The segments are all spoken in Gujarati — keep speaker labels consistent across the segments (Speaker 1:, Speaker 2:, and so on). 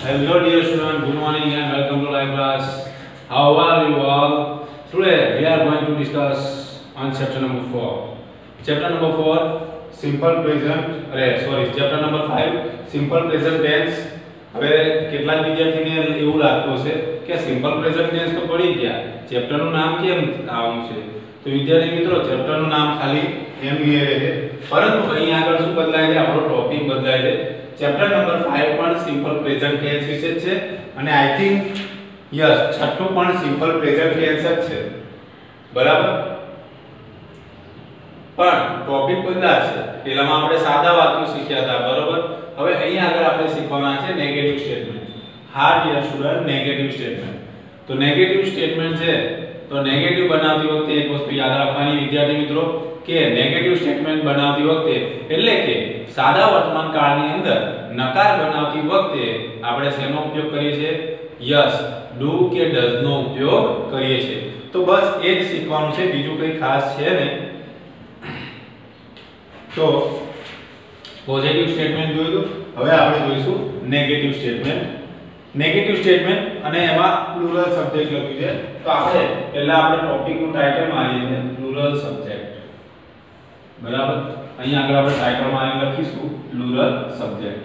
Speaker 1: Hello dear student, good morning and welcome to live class. How are you all? Today we are going to discuss on chapter number 4. Chapter number 4 simple present chapter number 5 simple present tense. હવે કેટલાક વિદ્યાર્થીને એવું લાગતું છે કે સિમ્પલ પ્રેઝન્ટ ટેન્સ તો પડી ગયા, ચેપ્ટર નું નામ કેમ આવું છે? તો વિદ્યાર્થી મિત્રો ચેપ્ટર નું નામ ખાલી એમ એ રહે, પરંતુ અહીં આગળ શું બદલાય છે? આપણો ટોપિક બદલાય છે. ચેપ્ટર નંબર 5 પણ સિમ્પલ પ્રેઝન્ટ ટેન્સ વિશે છે અને આઈ થિંક યસ છઠ્ઠું પણ સિમ્પલ પ્રેઝન્ટ ટેન્સ જ છે, બરાબર? પણ ટોપિક બદલાશે. પહેલામાં આપણે સાદા વાક્યો શીખ્યા હતા, બરાબર? હવે અહીં આગળ આપણે શીખવાના છે નેગેટિવ સ્ટેટમેન્ટ. હા ડિયર સ્ટુડન્ટ, નેગેટિવ સ્ટેટમેન્ટ. તો નેગેટિવ સ્ટેટમેન્ટ છે તો નેગેટિવ બનાવતી વખતે એક વસ્તુ યાદ રાખવાની વિદ્યાર્થી મિત્રો કે નેગેટિવ સ્ટેટમેન્ટ બનાવતી વખતે એટલે કે સાદા વર્તમાન કાળની અંદર નકાર બનાવતી વખતે આપણે શેનો ઉપયોગ કરીએ છીએ? યસ, ડુ કે ડઝ નો ઉપયોગ કરીએ છીએ. તો બસ એ જ શીખવાનું છે, બીજું કંઈ ખાસ છે નહીં. તો પોઝિટિવ સ્ટેટમેન્ટ જોયું, હવે આપણે જોઈશું નેગેટિવ સ્ટેટમેન્ટ. નેગેટિવ સ્ટેટમેન્ટ અને એમાં પ્લુરલ સબ્જેક્ટ લખ્યું છે. તો આપણે પહેલા આપણે ટોપિકનું ટાઇટલ મારીએ છીએ પ્લુરલ સબ્જેક્ટ, બરાબર? અહીં આગળ આપણે ટાઇટલ માં લખીશું પ્લુરલ સબ્જેક્ટ.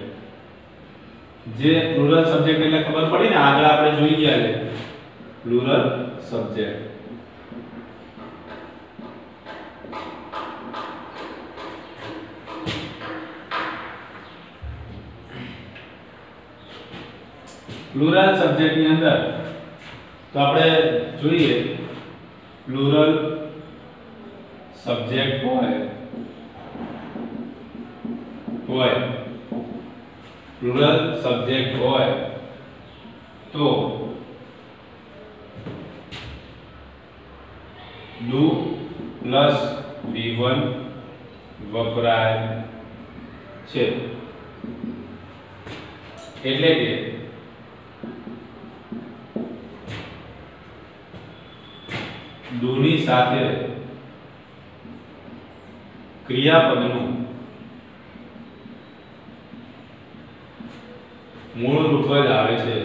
Speaker 1: જે પ્લુરલ સબ્જેક્ટ એટલે ખબર પડી ને, આગળ આપણે જોઈ ગયા છે પ્લુરલ સબ્જેક્ટ. પ્લુરલ સબ્જેક્ટ ની અંદર તો આપણે જોઈએ પ્લુરલ સબ્જેક્ટ હોય પ્લુરલ સબ્જેક્ટ હોય તો ડુ પ્લસ V1 વપરાય છે. એટલે કે ડુ ની સાથે ક્રિયાપદનું મૂળ રૂપ જ આવે છે.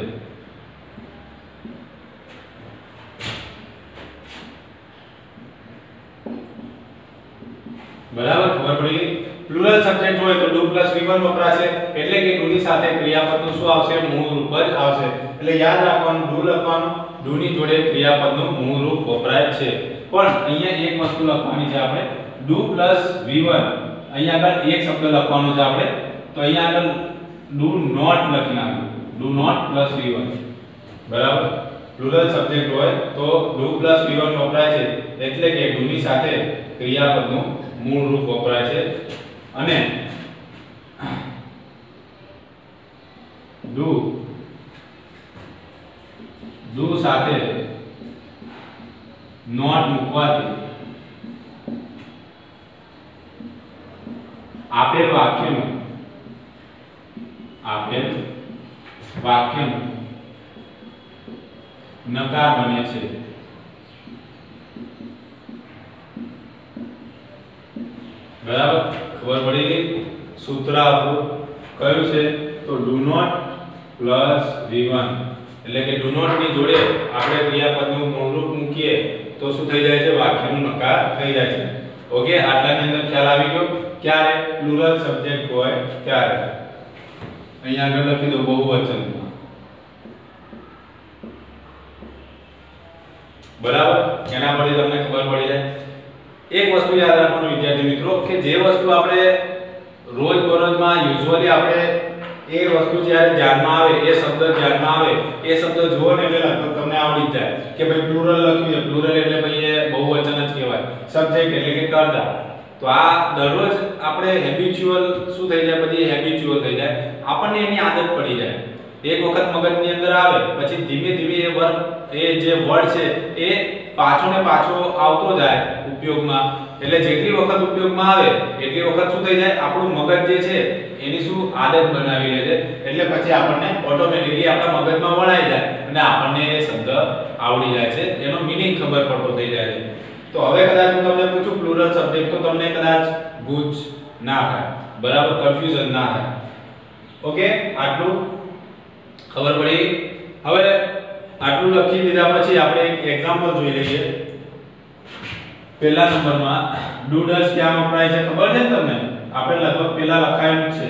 Speaker 1: બરાબર, ખબર પડી ગઈ? પ્લુરલ સબ્જેક્ટ હોય તો ડુ પ્લસ V1 વપરાશે, એટલે કે ડુ ની સાથે ક્રિયાપદનું શું આવશે? મૂળ રૂપ જ આવશે. એટલે યાદ રાખવાનું, ડુ લખવાનું, ડુ ની જોડે ક્રિયાપદનું મૂળ રૂપ વપરાય છે. પણ અહીંયા એક વસ્તુ લખવાની છે આપણે, ડુ પ્લસ V1. અહીંયા આગળ એક શબ્દ લખવાનો છે આપણે, તો અહીંયા આગળ ડુ નોટ લખી નાખો, ડુ નોટ પ્લસ V1, બરાબર? પ્લુરલ સબ્જેક્ટ હોય તો ડુ પ્લસ V1 વપરાય છે, એટલે કે ડુ ની સાથે ક્રિયાપદનું મૂળ રૂપ વપરાય છે. અને ડુ સાથે નોટ મૂકવાથી આપેલ વાક્યનું નકાર બને છે. બરાબર, ખબર પડી ગઈ? સૂત્ર આપણું કયું છે? તો ડુ નોટ પ્લસ V1, એટલે કે ડુ નોટ ની જોડે આપણે ક્રિયાપદનું મૂળરૂપ મૂકીએ તો શું થઈ જાય છે? વાક્યનું નકાર થઈ જાય છે. ઓકે, આટલાની અંદર ખ્યાલ આવી ગયો? ક્યારે? પ્લુરલ સબ્જેક્ટ હોય ત્યારે. અહીંયા આગળ લખી દો બહુવચનમાં, બરાબર? એના પરથી તમને ખબર પડી જાય. એક વસ્તુ યાદ રાખવાનું વિદ્યાર્થી મિત્રો કે જે વસ્તુ આપણે રોજબરોજમાં યુઝ્યુઅલી આપણે એ વસ્તુ જ્યારે ધ્યાનમાં આવે, એ શબ્દ ધ્યાનમાં આવે, એ શબ્દ જુઓ ને એટલે લગભગ તમને આવડી જાય કે ભાઈ પ્લુરલ લખ્યું છે. પ્લુરલ એટલે ભાઈ એ બહુવચન જ કહેવાય. સબ્જેક્ટ એટલે કે કર્તા. તો આ દરરોજ આપણે હેબિચ્યુઅલ શું થઈ જાય? બધી હેબિચ્યુઅલ થઈ જાય, આપણને એની આદત પડી જાય. એક વખત મગજની અંદર આવે પછી ધીમે ધીમે એ જે વર્ડ છે એ પાછો ને પાછો આવતો જાય ઉપયોગમાં. એટલે જેટલી વખત ઉપયોગમાં આવે એટલી વખત શું થઈ જાય? આપણું મગજ જે છે એની શું આદત બનાવી લે છે. એટલે પછી આપણને ઓટોમેટિકલી આપણા મગજમાં વળાઈ જાય અને આપણને એ શબ્દ આવડી જાય છે, એનો મીનિંગ ખબર પડતો થઈ જાય છે. તો હવે કદાચ હું તમને પૂછું પ્લુરલ સબ્જેક્ટ તો તમને કદાચ ગુજ ના થાય, બરાબર? કન્ફ્યુઝન ના થાય. ઓકે, આટલું ખબર પડી? હવે આટલું લખી દીધા પછી આપણે એક એક્ઝામ્પલ જોઈ લઈએ. પહેલા નંબરમાં ડુ ડઝ ક્યાં વપરાય છે ખબર છે તમને? આપણે લગભગ પહેલા લખાયેલું છે.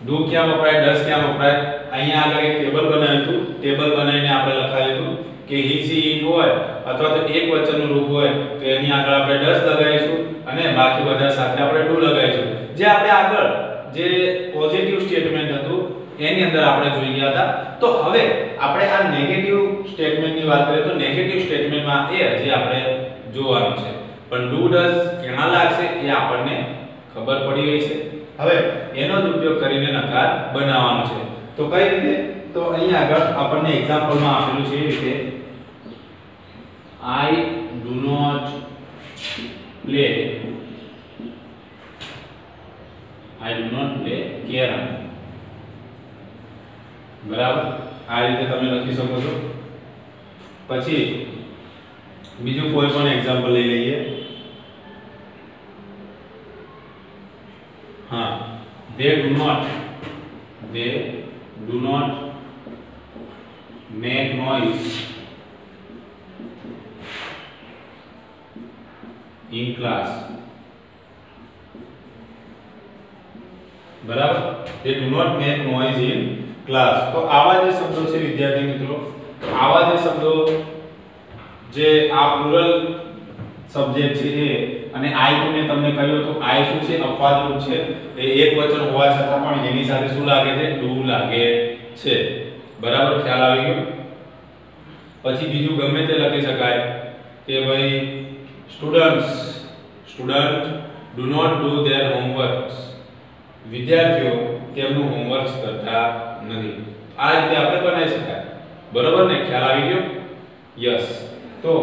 Speaker 1: ડુ ક્યાં વપરાય, ડઝ ક્યાં વપરાય? અહીંયા આગળ એક ટેબલ બનાવ્યું હતું. ટેબલ બનાવીને આપણે લખાયેલું કે હી સી ઇટ હોય અથવા તો એક વચનનું રૂપ હોય તો એની આગળ આપણે ડઝ લગાવીશું અને બાકી બધા સાથે આપણે ડુ લગાવીશું. જે આપણે આગળ જે પોઝિટિવ સ્ટેટમેન્ટ હતું એની અંદર આપણે જોઈ ગયા હતા. તો હવે આપણે આ નેગેટિવ સ્ટેટમેન્ટની વાત કરીએ તો નેગેટિવ સ્ટેટમેન્ટમાં એ હજી આપણે જોવાનું છે. પણ ડુ ડઝ ક્યાં લાગશે એ આપણને ખબર પડી ગઈ છે. હવે એનો જ ઉપયોગ કરીને નકાર બનાવવાનો છે. તો કઈ રીતે? તો અહીંયા આગળ આપણને એક્ઝામ્પલમાં આપેલું છે એ રીતે I do not play carrom. બરાબર? આ રીતે તમે લખી શકો છો. પછી બીજું કોઈ પણ એક્ઝામ્પલ લઈ લઈએ. હા, they do not make noise in class. બરાબર? they do not make noise in class. તો આવા જે શબ્દો છે વિદ્યાર્થી મિત્રો, આવા જે શબ્દો જે આ પ્લુરલ સબ્જેક્ટ છે એ અને આઈ તો મેં તમને કહ્યું તો આઈ શું છે? અપવાદ રૂપ છે. એ એક વચન હોવા છતાં પણ એની સાથે શું લાગે છે? ડુ લાગે છે. બરાબર? ખ્યાલ આવી ગયો? પછી બીજું ગમે તે લખી શકાય કે ભાઈ student do not do their homeworks. વિદ્યાર્થીઓ તેમનું હોમવર્ક કરતા નથી. આ રીતે આપણે બનાવી શકાય. બરોબર ને? ખ્યાલ આવી ગયો? યસ. તો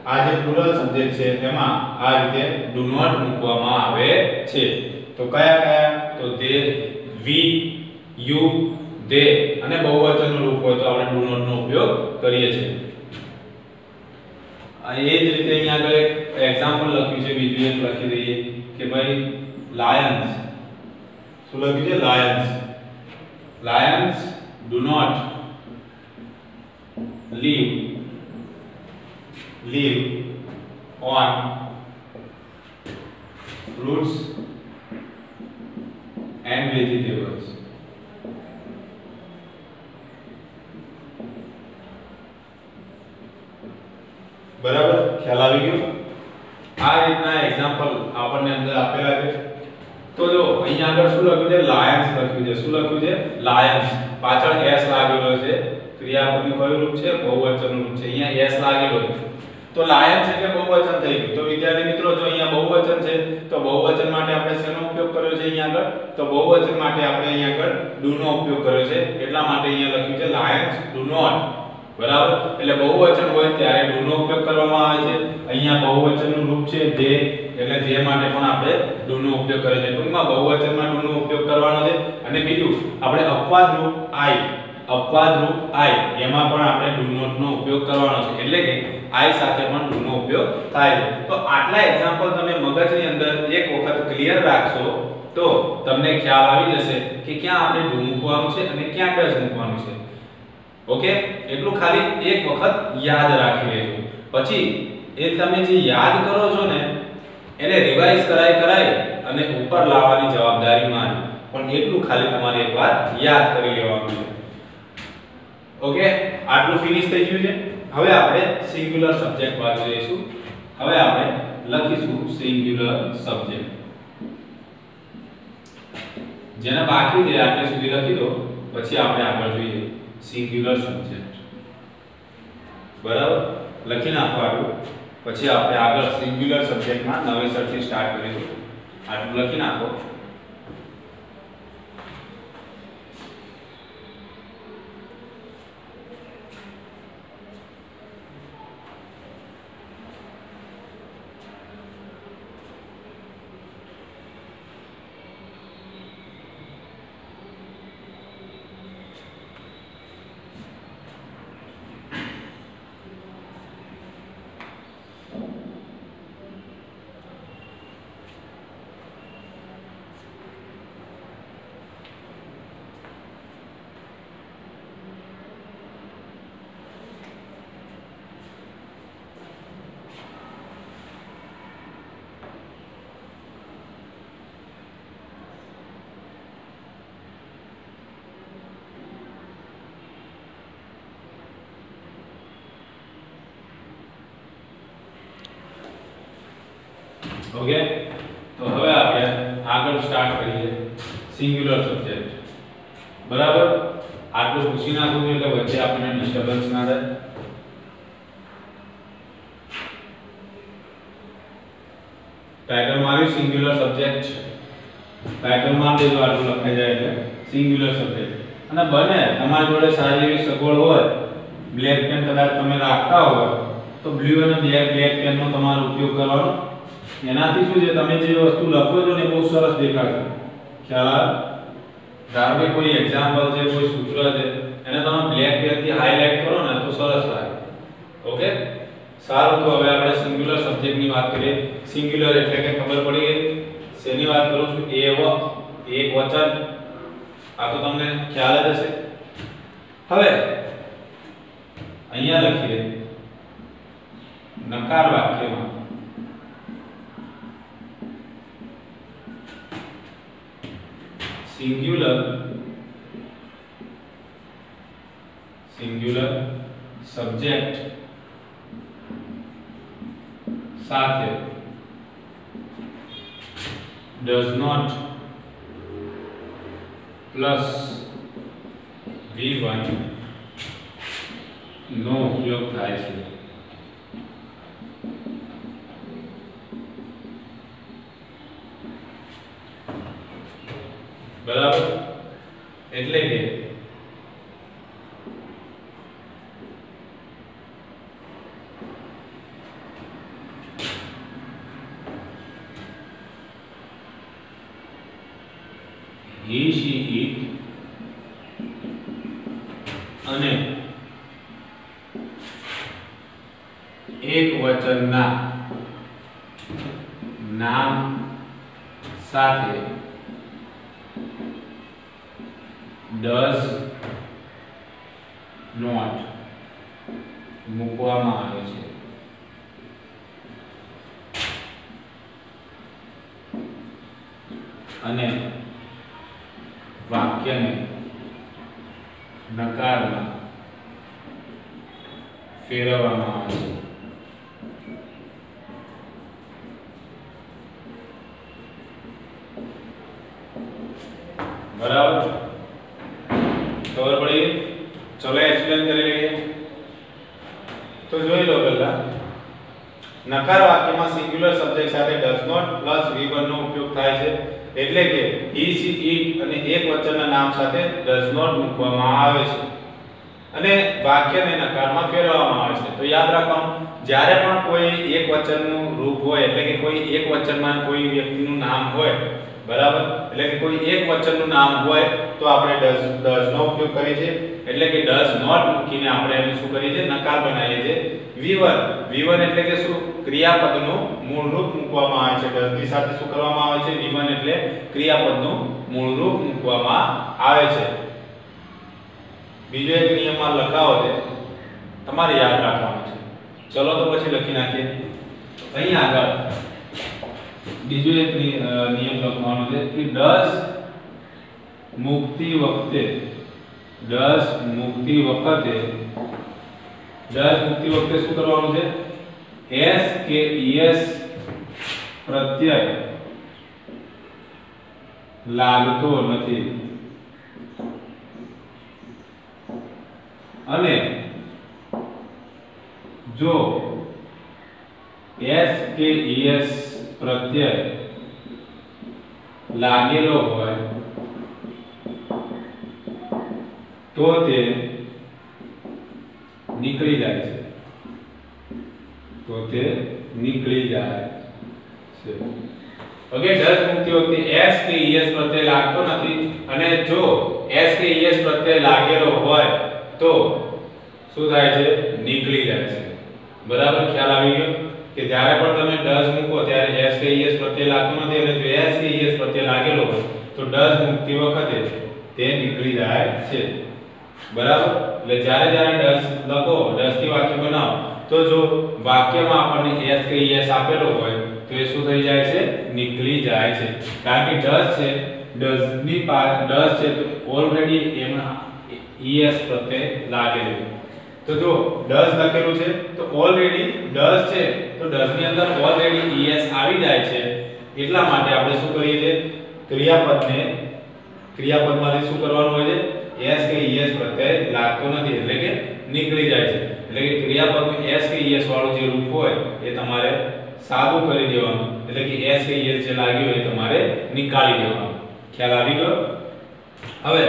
Speaker 1: આ જે પ્લુરલ સબ્જેક્ટ છે તેમાં આ રીતે do not મૂકવામાં આવે છે. તો કયા કયા? તો they, we, you, they અને બહુવચનનું રૂપ હોય તો આપણે do not નો ઉપયોગ કરીએ છીએ. આ એ જ રીતે અહીંયા આગળ એક એક્ઝામ્પલ લખ્યું છે. બીજું એક લખી દઈએ કે ભાઈ lions. શું લખ્યું છે? lions do not live on fruits and vegetables. બરાબર? ખ્યાલ આવી ગયો? આ રીતના એક્ઝામ્પલ આપણને અંદર આપેલા છે. તો જો અહીંયા આગળ શું લખ્યું છે? લાયન્સ લખ્યું છે. શું લખ્યું છે? લાયન્સ. પાછળ s લાગેલો છે. ક્રિયાપદનું કયું રૂપ છે? બહુવચનનું રૂપ છે. અહીંયા s લાગેલો છે. તો લાયન્સ એટલે બહુવચન થઈ ગયું. તો વિદ્યાર્થી મિત્રો જો અહીંયા બહુવચન છે તો બહુવચન માટે આપણે શેનો ઉપયોગ કર્યો છે અહીંયા આગળ? તો બહુવચન માટે આપણે અહીંયા આગળ do નો ઉપયોગ કર્યો છે. એટલા માટે અહીંયા લખ્યું છે lions do not. બરાબર? એટલે બહુવચન હોય ત્યારે do નો ઉપયોગ કરવામાં આવે છે. અહીંયા બહુવચનનું રૂપ છે they, એટલે જે માટે પણ આપણે do નો ઉપયોગ કરે છે. ટૂંકમાં બહુવચનમાં do નો ઉપયોગ કરવાનો છે. અને બીજું આપણે અપવાદ રૂપ I એમાં પણ આપણે do not નો ઉપયોગ કરવાનો છે. એટલે કે I સાથે પણ do નો ઉપયોગ થાય છે. તો આટલા એક્ઝામ્પલ તમે મગજની અંદર એક વખત ક્લિયર રાખશો તો તમને ખ્યાલ આવી જશે કે ક્યાં આપણે do મૂકવાનું છે અને ક્યાં does મૂકવાનું છે. ઓકે? એટલું ખાલી એક વખત યાદ રાખી લેજો. પછી એ તમે જે યાદ કરો છો ને એને રિવાઇઝ કરાય અને ઉપર લાવવાની જવાબદારી મારી. પણ એટલું ખાલી તમારે એકવાર યાદ કરી લેવાનું છે. ઓકે? આટલું ફિનિશ થઈ ગયું છે. હવે આપણે સિંગ્યુલર સબ્જેક્ટ વાત કરીશું. હવે આપણે લખીશું સિંગ્યુલર સબ્જેક્ટ. જેને બાકી છે આટલે સુધી લખી દો પછી આપણે આગળ જોઈએ સિંગ્યુલર સબ્જેક્ટ. બરાબર? લખી નાખો આટલું. પછી આપણે આગળ સિંગ્યુલર સબ્જેક્ટમાં નવેસરથી સ્ટાર્ટ કરીશું. આટલું લખી નાખો. ઓકે, તો હવે આપણે આગળ સ્ટાર્ટ કરીએ સિંગ્યુલર સબ્જેક્ટ. બરાબર, આટલું પૂછી નાખું એટલે વચ્ચે આપણને ડિસ્ટર્બન્સ ના થાય. ટાઇટલ માર્યું સિંગ્યુલર સબ્જેક્ટ. ટાઇટલ માં દેજો આટલું લખાઈ જાય એટલે સિંગ્યુલર સબ્જેક્ટ. અને બને તમારી જોડે સારી એવી સગવડ હોય, બ્લેક પેન કદાચ તમે રાખતા હોય તો બ્લુ અને બ્લેક પેન નો તમારો ઉપયોગ કરવાનો. એનાથી શું છે, તમે જે વસ્તુ લખો છો ને એ બહુ સરસ દેખાશે. ખ્યાલ? ધારો કે કોઈ એક્ઝામ્પલ છે, કોઈ સૂત્ર છે, એને તમે બ્લેક પેન થી હાઇલાઇટ કરો ને તો સરસ લાગે. ઓકે, સારું. તો હવે આપણે સિંગ્યુલર સબ્જેક્ટ ની વાત કરીએ. સિંગ્યુલર એટલે કે ખબર પડી ગઈ શેની વાત કરું છું? એક વચન. આ તો તમને ખ્યાલ જ હશે. હવે અહીંયા લખીએ નકાર વાક્યમાં સિંગ્યુલર સબ્જેક્ટ સાથે does not plus v1 નો ઉપયોગ થાય છે. બરાબર, એટલે કે he she it અને એક વચનના નામ સાથે does not મૂકવામાં આવે છે. અને વાક્યને નકારમાં ફેરવવામાં આવે છે. બરાબર, ખબર પડી? ચલો એક્સપ્લેન કરી લઈએ. તો જોઈ લો પહેલા, નકાર વાક્યમાં સિંગ્યુલર સબ્જેક્ટ સાથે does not plus v1 નો ઉપયોગ થાય છે. એટલે કે he she it અને એક વચનના નામ સાથે does not મૂકવામાં આવે છે અને વાક્યને નકારમાં ફેરવવામાં આવે છે. તો યાદ રાખવાનું, જ્યારે પણ કોઈ એક વચનનું રૂપ હોય, એટલે કે કોઈ એક વચનમાં કોઈ વ્યક્તિનું નામ હોય, બરાબર, એટલે કે કોઈ એક વચનનું નામ હોય તો આપણે does નો ઉપયોગ કરીએ છીએ. એટલે કે does not મૂકીને આપણે એને શું કરીએ છીએ? નકાર બનાવીએ છીએ. v1 એટલે કે શું? ક્રિયાપદનું મૂળ રૂપ મૂકવામાં આવે છે. does ની સાથે શું કરવામાં આવે છે? v1 એટલે ક્રિયાપદનું મૂળ રૂપ મૂકવામાં આવે છે. બીજો એક નિયમમાં લખાવો છે, તમારે યાદ રાખવાનો છે. ચલો તો પછી લખી નાખીએ. અહીં આગળ બીજો એક નિયમ લખવાનો છે કે does મૂકતી વખતે શું કરવાનું છે? s કે es પ્રત્યય લાગતો નથી. અને જો s કે es પ્રત્યય લાગેલો હોય તો તે નીકળી જાય છે. ઓકે, does મૂકતી વખતે s કે es પ્રત્યય લાગતો નથી અને જો s કે es પ્રત્યય લાગેલો હોય તો શું થાય છે? નીકળી જાય છે. બરાબર, ખ્યાલ આવી ગયો કે જ્યારે પણ તમે does મૂકો ત્યારે s કે es પ્રત્યય લાગતો નથી અને જો s કે es પ્રત્યય લાગેલો હોય તો does મૂકતી વખતે તે નીકળી જાય છે. બરાબર, એટલે જ્યારે does લખો, does થી વાક્ય બનાવો તો જો વાક્યમાં આપણને s કે es આપેલો હોય તો એ શું થઈ જાય છે? નીકળી જાય છે. કારણ કે does છે, does છે તો ઓલરેડી એમાં es પ્રત્યય લાગેલું. તો જો does લખેલું છે તો ઓલરેડી does છે તો તો does ની અંદર ઓલરેડી es આવી જાય છે એટલા માટે આપણે શું કરીએ છીએ ક્રિયાપદમાંથી શું કરવાનું હોય છે s કે es પ્રત્યય લાગતો નથી એટલે કે નીકળી જાય છે એટલે કે ક્રિયાપદનું s કે es વાળું જે રૂપ હોય એ તમારે સાદું કરી દેવાનું એટલે કે s કે es જે લાગ્યું હોય તમારે નીકાળી દેવાનું ખ્યાલ આવી ગયો હવે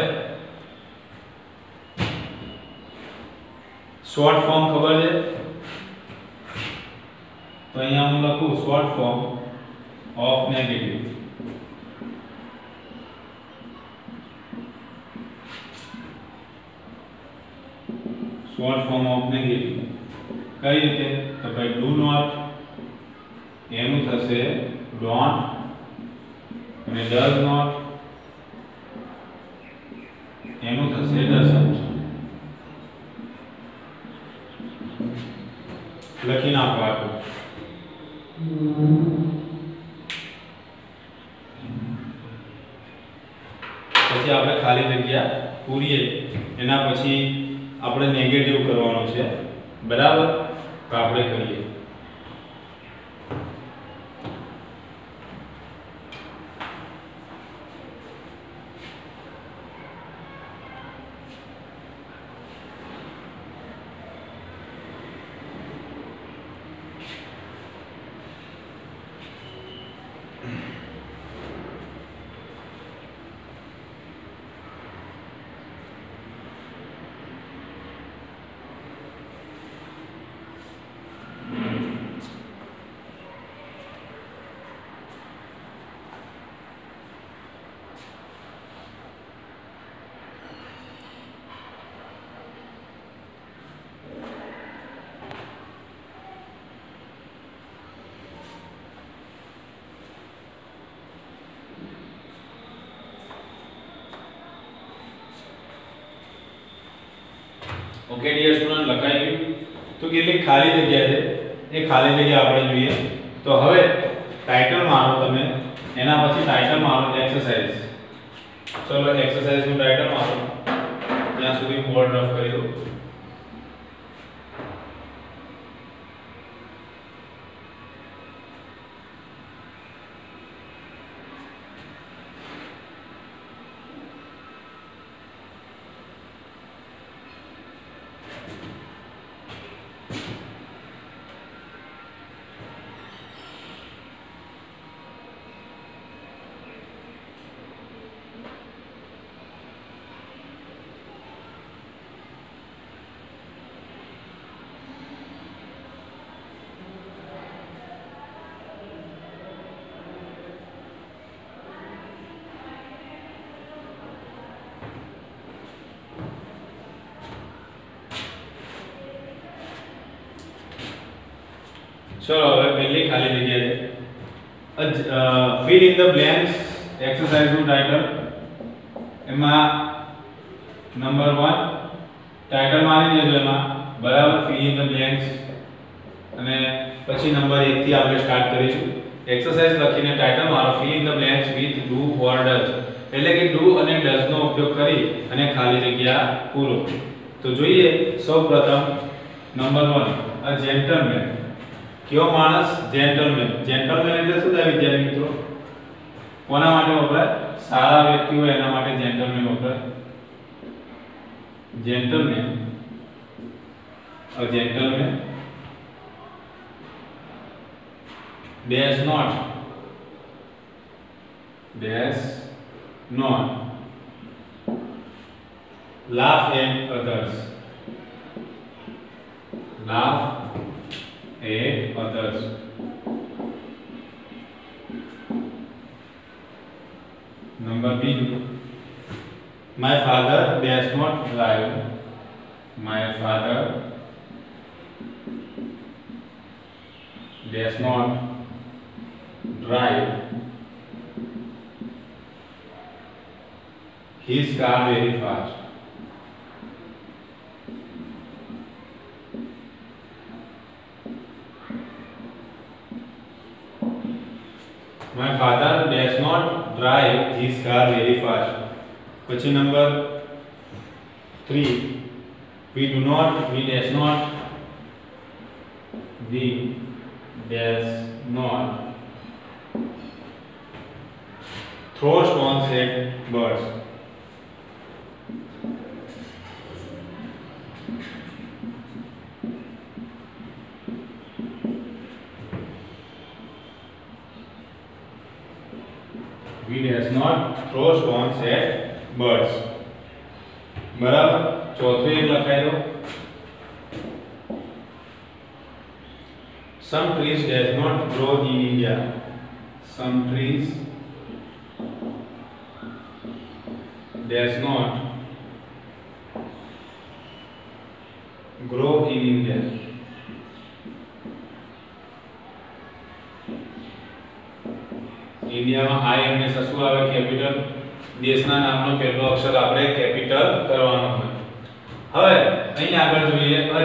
Speaker 1: શોર્ટ ફોર્મ ખબર છે તો અહીંયા હું લખું short form of negative short form of negative કઈ રીતે તો ભાઈ ડુ નોટ એનું થશે ડોન્ટ અને ડઝ નોટ એનું થશે ડઝન્ટ લખી નાખો આટલું પછી આપણે ખાલી જગ્યા પૂરીએ એના પછી આપણે નેગેટિવ કરવાનું છે બરાબર તો આપણે કરીએ ઓકે ડિયર સ્ટુડન્ટ લખાઈ ગયું તો કેટલી ખાલી જગ્યા છે એ ખાલી જગ્યા આપણે જોઈએ તો હવે ટાઇટલ મારો તમે એના પછી ટાઇટલ મારો એક્સરસાઇઝ ચલો એક્સરસાઇઝ નું ટાઇટલ મારો ત્યાં સુધી બોર્ડ રફ કરી દો चलो હવે પહેલી ખાલી જગ્યા છે fill in the blanks exercise નું ટાઇટલ એમાં નંબર 1 ટાઇટલ મારી દેજો એમાં બરાબર fill in the blanks અને પછી નંબર 1 થી આપણે સ્ટાર્ટ કરીશું એક્સરસાઇઝ લખીને ટાઇટલ મારો fill in the blanks with do or does એટલે કે do અને does નો ઉપયોગ કરી અને ખાલી જગ્યા પૂરો તો જોઈએ સૌપ્રથમ નંબર 1 a gentleman क्यों मानस जेंटलमैन जेंटलमैन એટલે શું થાય વિદ્યાર્થી મિત્રો કોના માટે વપરાય સારા વ્યક્તિ હોય એના માટે જેंटलमैन વપરાય gentleman a gentleman does not laugh at others laugh at others number B my father does not drive my father does not drive his car very fast My father does not drive his car very fast. Question number 3. We does not does not throw stones at birds. We does not throw stones at birds. બરાબર. ચોથું એક લખાઈ દો. Some trees does not grow in India. Some trees does not grow in India. ઇન્ડિયામાં આઈ હંમેશા શું આવે? કેપિટલ. દેશના નામનો પહેલો અક્ષર આપણે કેપિટલ કરવાનો હોય. હવે અહીં આગળ જોઈએ અ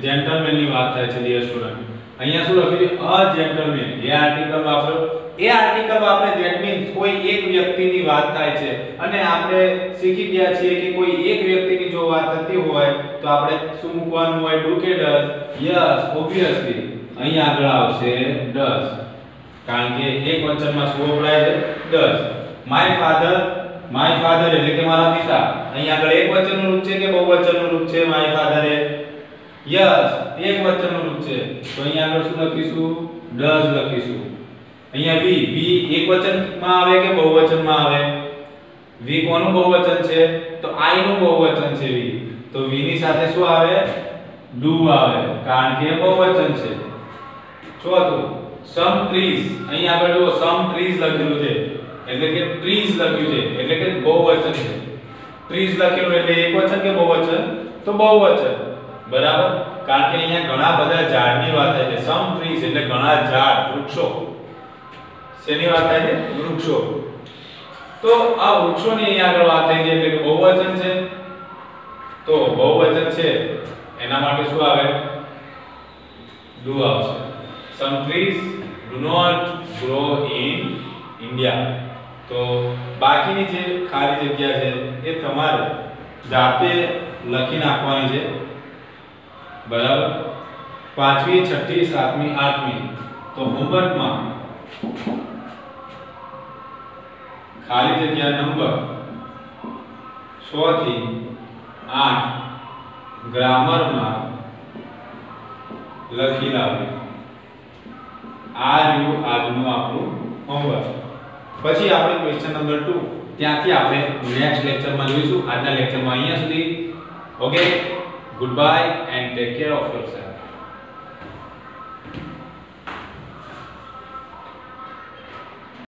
Speaker 1: જેન્ટલમેનની વાત થાય છે ડિયર સ્ટુડન્ટ. અહીંયા શું લખ્યું છે? અ જેન્ટલમેન. એ આર્ટિકલ વાપરો. એ આર્ટિકલ વાપરે ધેટ મીન્સ કોઈ એક વ્યક્તિની વાત થાય છે અને આપણે શીખી ગયા છીએ કે કોઈ એક વ્યક્તિની જો વાત થતી હોય તો આપણે શું મૂકવાનું હોય? ડુ કે ડઝ? યસ, ઓબવિયસલી અહીં આગળ આવશે ડઝ. કારણ કે એક વચનમાં શું વપરાય છે? ડઝ. માય ફાધર એટલે કે મારા પિતા. અહીં આગળ એક વચનનું રૂપ છે કે બહુવચનનું રૂપ છે? માય ફાધર એ યસ એક વચનનું રૂપ છે. તો અહીં આગળ શું લખીશું? ડઝ લખીશું. અહીંયા વી એક વચનમાં આવે કે બહુવચનમાં આવે? વી કોનું બહુવચન છે? તો આઈ નું બહુવચન છે વી. તો વી ની સાથે શું આવે? ડુ આવે કારણ કે બહુવચન છે. ચોથું સમ ટ્રીઝ. અહીં આગળ જો સમ ટ્રીઝ લખેલું છે એટલે કે ટ્રીઝ લખ્યું છે એટલે કે બહુવચન છે. ટ્રીઝ લખેલું એટલે એકવચન કે બહુવચન? તો બહુવચન. બરાબર. કારણ કે અહીંયા ઘણા બધા ઝાડની વાત થાય છે. સમ ટ્રીઝ એટલે ઘણા ઝાડ, વૃક્ષો. શેની વાત થાય છે? વૃક્ષો. તો આ વૃક્ષોની અહીં આગળ વાત થઈ છે એટલે કે બહુવચન છે. તો બહુવચન છે એના માટે શું આવે? ડુ આવશે. Some trees do not grow in India. તો બાકીની જે ખાલી જગ્યા છે એ તમારે જાતે લખી નાખવાની છે. બરાબર. 5મી, 6ઠી, 7મી, 8મી તો હોમવર્કમાં ખાલી જગ્યા નંબર 6 થી 8 ગ્રામરમાં લખી લાવજો. આ રહ્યું આજનું આપણું હોમવર્ક. પછી આપણે ક્વેશ્ચન નંબર 2 ત્યાંથી આપણે નેક્સ્ટ લેક્ચરમાં જોઈશું. આજના લેક્ચરમાં અહીંયા સુધી. Okay, good bye and take care of yourself.